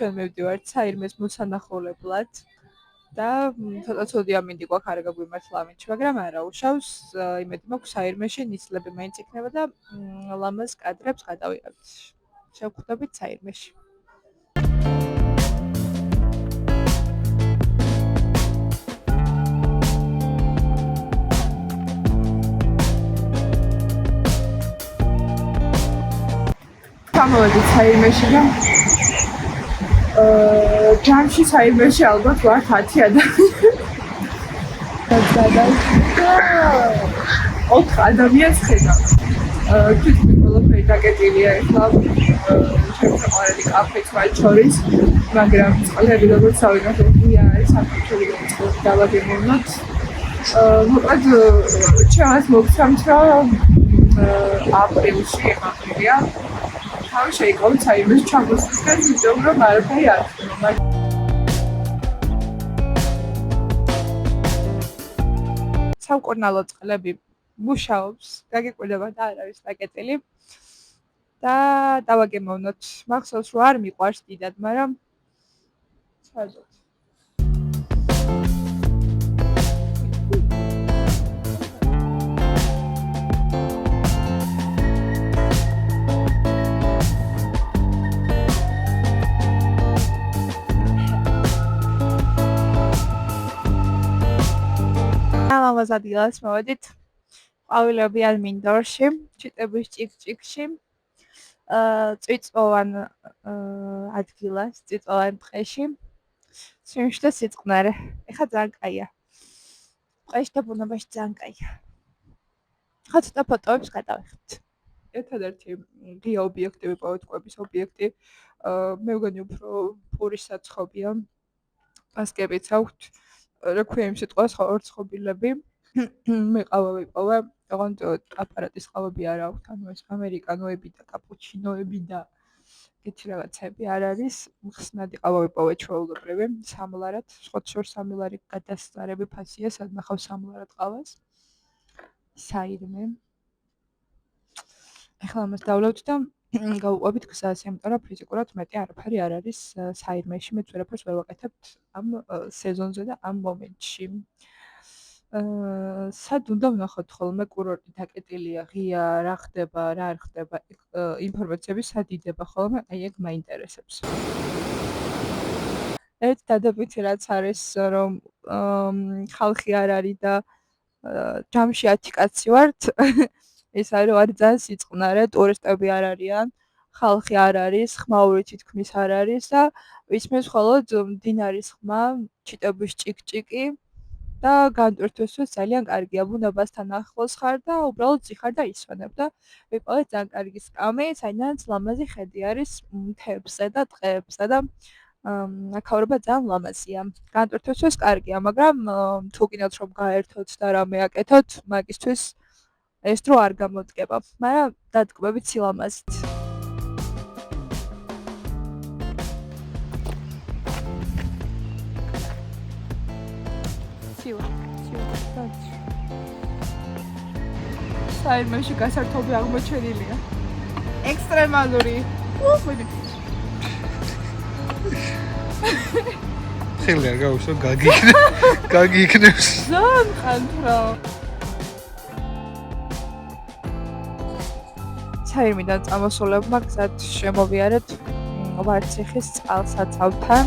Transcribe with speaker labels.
Speaker 1: ჩვენ მივდივართ საირმეს მოსანახულებლად და ცოტა ცუდი ამინდი გვაქვს არა გაგვიმართლა ამინდში, მაგრამ არა უშავს, იმედი მაქვს საირმეში ნისლები მაინც იქნება და ლამაზ კადრებს გადავიღებთ. შევხვდებით საირმეში. გამოვედით საირმეში და ჯამში საირმეში ალბათ ვართ 10 ადამიანი. ოთხ ადამიანს ხედავ. თვითონ ყველაფერი დაკეტილია ახლა შემოყვანილი კაფეც მათ შორის, მაგრამ წყლები როგორც ავიღებია არის საფრთხელი განწყობი დავაგებინოთ. მოკლედ ჩემს მოგცემთ რომ აპრილში ემაყრია თავი შეიკავოთ საირმეს ჩამოსვლისკენ, იმიტომ რომ არაფერი არ ხდება. სამკურნალო წყლები მუშაობს, გაგიკვირდება და არ არის დაკეტილი და დავაგემოვნოთ. მახსოვს რომ არ მიყვარს დიდად, მაგრამ საერთოდ ლამაზ ადგილას მოვედით. ყვავილები არ მინდორში, ჩიტების ჭიკჭიკში, წვიწოვან ადგილას, წვიწოვან ტყეში. სიმშვიდე სიწყნარე. ეხლა ძალიან კაია. ტყეში და ბუნებაში ძალიან კაია. ხა ცოტა ფოტოებს გადავიხეთ. ერთადერთი ღია ობიექტი ვიპოვეთ კვების ობიექტი. მე ვგონი უფრო პურის საცხობია. მასკებიც აქვთ. რა ქვია იმ სიტყვას ორცხობილები. მე ყავა ვიპოვე, ოღონდ აპარატის ყავები არ აქვთ, ანუ ეს ამერიკანოები და კაპუჩინოები და ეგეთი რაღაცები არ არის. ხსნადი ყავა ვიპოვე ჩვეულებრივი, სამლარად, სხვათა შორის სამლარი გადასწარები ფასია, სადნახავ სამლარად ყავას. საირმე. ეხლა ამას დავლევთ და გავუყვებით გზას, იმიტომ რომ ფიზიკურად მეტი არაფერი არ არის საირმეში, მეც ვერაფერს ვერ ვაკეთებთ ამ სეზონზე და ამ მომენტში. სად უნდა ვნახოთ ხოლმე კურორტი დაკეტილია, ღია, რა ხდება, რა არ ხდება, ინფორმაციები სად იდება ხოლმე, აი ეგ მაინტერესებს. ერთ დადებითი რაც არის, რომ ხალხი არ არის და ჯამში 10 კაცი ვართ. ეს არის რომ არის ძალიან სიწყნარე, ტურისტები არ არიან, ხალხი არ არის, ხმაური თითქმის არ არის და ისმის მხოლოდ მდინარის ხმა, ჩიტების ჭიკჭიკი და განტვირთვისთვის ძალიან კარგია. ბუნებასთან ახლოს ხარ და უბრალოდ წიხარ და ისვენებ და ვიპოვეთ ძალიან კარგი სკამი, საიდანაც ლამაზი ხედი არის მთებზე და ტყეებზე და აქაურობა ძალიან ლამაზია. განტვირთვისთვის კარგია, მაგრამ თუ გინდათ რომ გაერთოთ და რამე აკეთოთ, მაგისთვის ეს დრო არ გამოდგება, მაგრამ დატკბებით სილამაზით. საირმეში გასართობი აღმოჩენილია. ექსტრემალური.
Speaker 2: ხელი არ გაუშვა, გაგიქნევს.
Speaker 1: ძალიან ხანთრა. საირმიდან წამოსულებმა გზად შემოვიარეთ ვარციხის წყალსაცავთან.